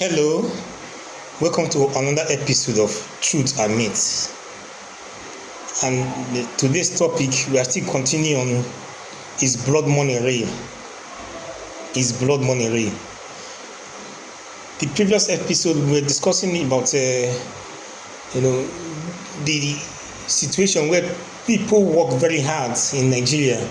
Hello, welcome to another episode of Truth and Myths. And today's topic, we are still continuing on is blood money real? Is blood money real? The previous episode, we were discussing about the situation where people work very hard in Nigeria,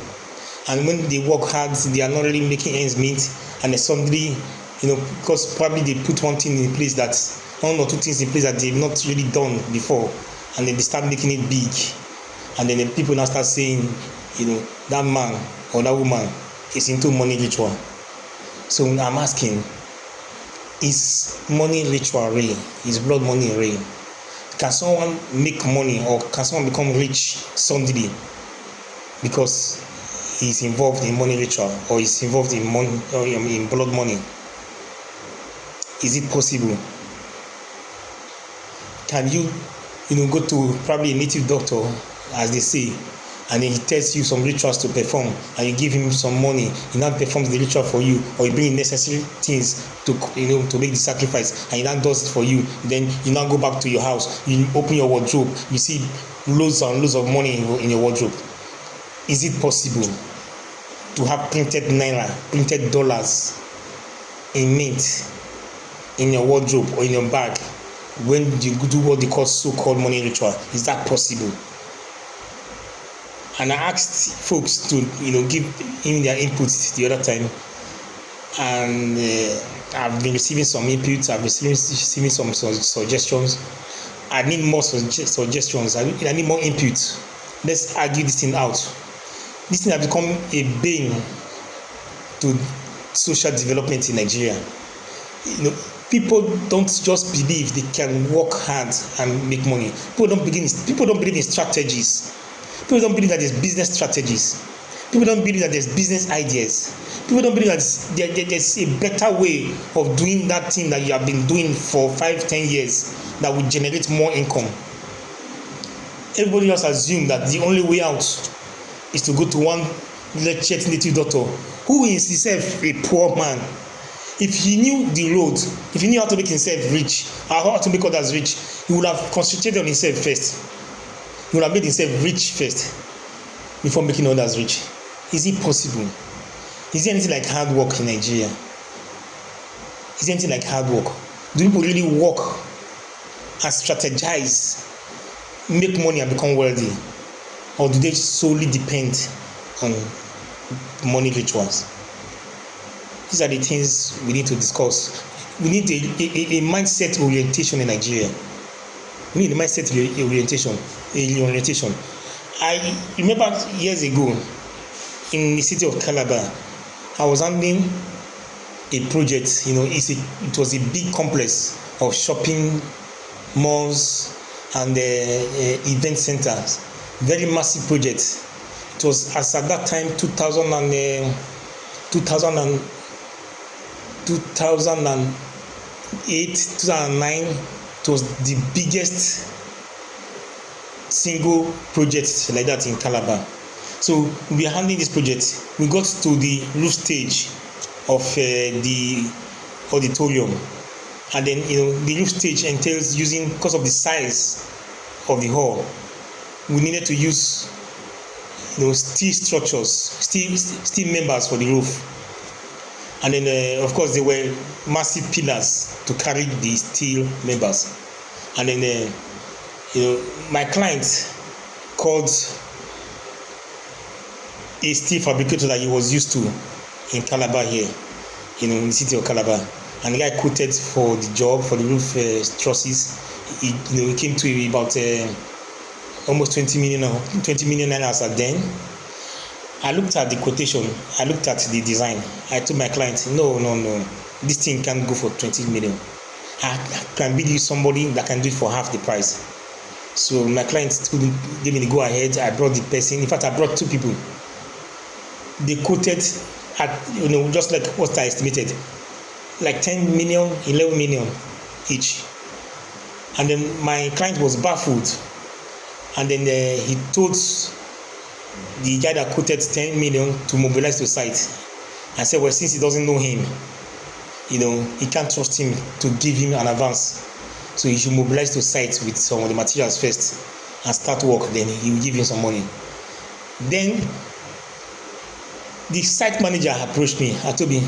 and when they work hard, they are not really making ends meet, and then suddenly, because probably they put one or two things in place that they've not really done before, and then they start making it big, and then the people now start saying, that man or that woman is into money ritual. So I'm asking, is money ritual real? Is blood money real? Can someone make money, or can someone become rich suddenly because he's involved in money ritual, or is involved in money or in blood money? Is it possible? Can you, go to probably a native doctor, as they say, and then he tells you some rituals to perform, and you give him some money, he now performs the ritual for you, or you bring necessary things to make the sacrifice, and he now does it for you. Then you now go back to your house, you open your wardrobe, you see loads and loads of money in your wardrobe. Is it possible to have printed naira, printed dollars in mint in your wardrobe or in your bag when you do what they call so-called money ritual? Is that possible? And I asked folks to give him their inputs the other time, and I've been receiving some inputs, I've been receiving some suggestions. I need more suggestions, I need more inputs. Let's argue this thing out. This thing has become a bane to social development in Nigeria. People don't just believe they can work hard and make money. People don't believe in strategies. People don't believe that there's business strategies. People don't believe that there's business ideas. People don't believe that there's a better way of doing that thing that you have been doing for 5-10 years that will generate more income. Everybody just assumes that the only way out is to go to one lectured native doctor who is himself a poor man. If he knew the road, if he knew how to make himself rich, or how to make others rich, he would have concentrated on himself first. He would have made himself rich first before making others rich. Is it possible? Is there anything like hard work in Nigeria? Is there anything like hard work? Do people really work and strategize, make money and become wealthy? Or do they solely depend on money rituals? These are the things we need to discuss. We need a mindset orientation in Nigeria. We need a mindset orientation. I remember years ago in the city of Calabar, I was handling a project. It was a big complex of shopping malls and event centers. Very massive project. It was, as at that time, 2008, 2009, it was the biggest single project like that in Calabar. So we are handling this project. We got to the roof stage of the auditorium, and then the roof stage entails using, because of the size of the hall, we needed to use steel structures, steel members for the roof. And then, of course, there were massive pillars to carry the steel members. And then, my client called a steel fabricator that he was used to in Calabar here, in the city of Calabar. And the guy quoted for the job, for the roof trusses. He came to about almost 20 million naira at then. I looked at the quotation, I looked at the design. I told my client, no, this thing can't go for 20 million. I can bid you somebody that can do it for half the price. So my client gave me the go ahead. I brought the person. In fact, I brought two people. They quoted at, just like what I estimated, like 10 million, 11 million each. And then my client was baffled. And then he told the guy that quoted 10 million to mobilize to site, and said, well, since he doesn't know him, he can't trust him to give him an advance. So he should mobilize to site with some of the materials first and start work. Then he will give him some money. Then the site manager approached me. I told him,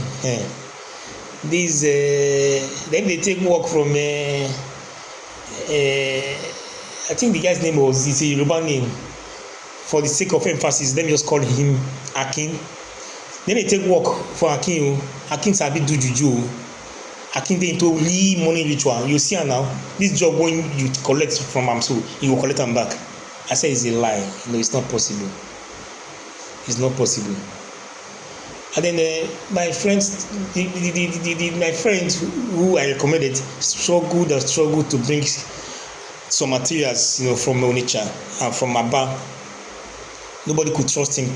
this then they take work from I think the guy's name was, it's a Yoruba name. For the sake of emphasis, let me just call him Akin. Then they take work for Akin. Akin sabi do juju. Akin dey into money ritual. You see now, this job when you collect from am, so you will collect them back. I said it's a lie. It's not possible. It's not possible. And then my friends, my friends who I recommended struggled to bring some materials, from Onitsha and from Aba. Nobody could trust him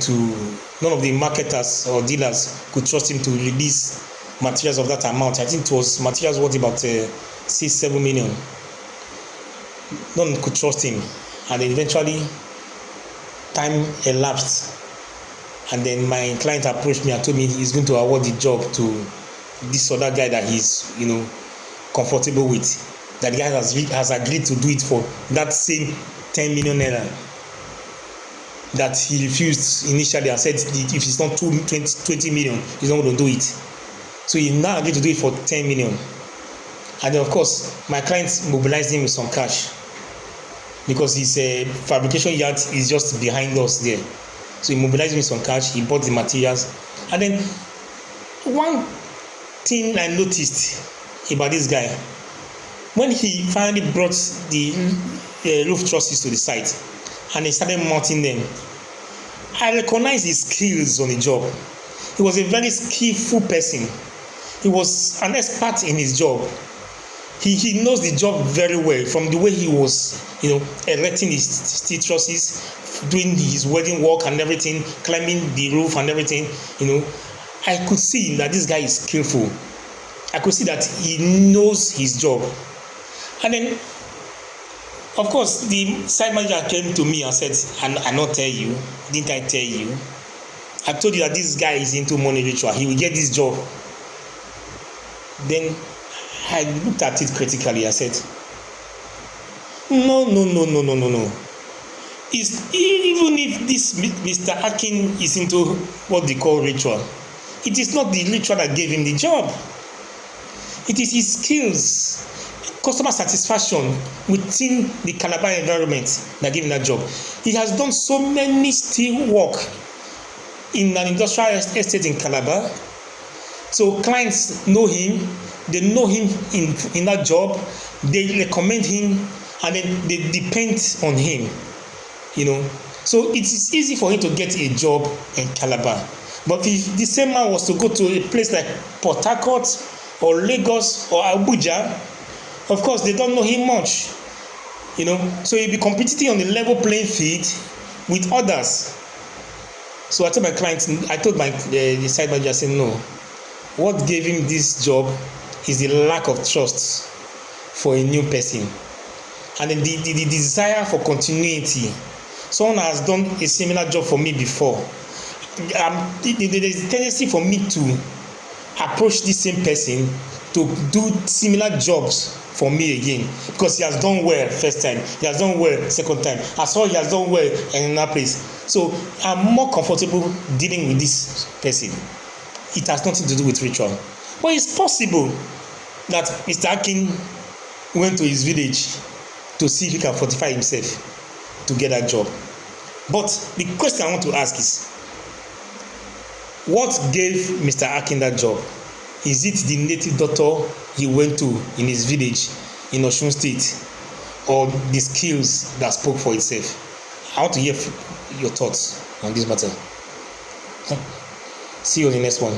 none of the marketers or dealers could trust him to release materials of that amount. I think it was materials worth about 6-7 million. None could trust him. And then eventually, time elapsed. And then my client approached me and told me he's going to award the job to this other guy that he's, comfortable with. That the guy has agreed to do it for that same 10 million naira. That he refused initially and said if it's not 20 million, he's not going to do it. So he now agreed to do it for 10 million. And then, of course, my client mobilized him with some cash because his fabrication yard is just behind us there. So he mobilized him with some cash, he bought the materials. And then, one thing I noticed about this guy, when he finally brought the roof trusses to the site, and he started mounting them, I recognized his skills on the job. He was a very skillful person. He was an expert in his job. He knows the job very well, from the way he was, erecting his steel trusses, doing his welding work and everything, climbing the roof and everything. I could see that this guy is skillful. I could see that he knows his job. And then, of course, the site manager came to me and said, I not tell you, didn't I tell you? I told you that this guy is into money ritual. He will get this job. Then I looked at it critically. I said, no. Even if this Mr. Akin is into what they call ritual, it is not the ritual that gave him the job. It is his skills, customer satisfaction within the Calabar environment that gave him that job. He has done so many steel work in an industrial estate in Calabar. So clients know him, they know him in that job, they recommend him, and then they depend on him. So it is easy for him to get a job in Calabar. But if the same man was to go to a place like Port Harcourt or Lagos or Abuja, of course they don't know him much. So he'll be competing on the level playing field with others. So I told my client, the site manager, said no. What gave him this job is the lack of trust for a new person, and then the desire for continuity. Someone has done a similar job for me before. There's a tendency for me to approach this same person to do similar jobs for me again, because he has done well first time, he has done well second time, I saw he has done well in another place. So I'm more comfortable dealing with this person. It has nothing to do with ritual. But it's possible that Mr. Akin went to his village to see if he can fortify himself to get that job. But the question I want to ask is, what gave Mr. Akin that job? Is it the native doctor he went to in his village in Osun State, or the skills that spoke for itself? I want to hear your thoughts on this matter. See you on the next one.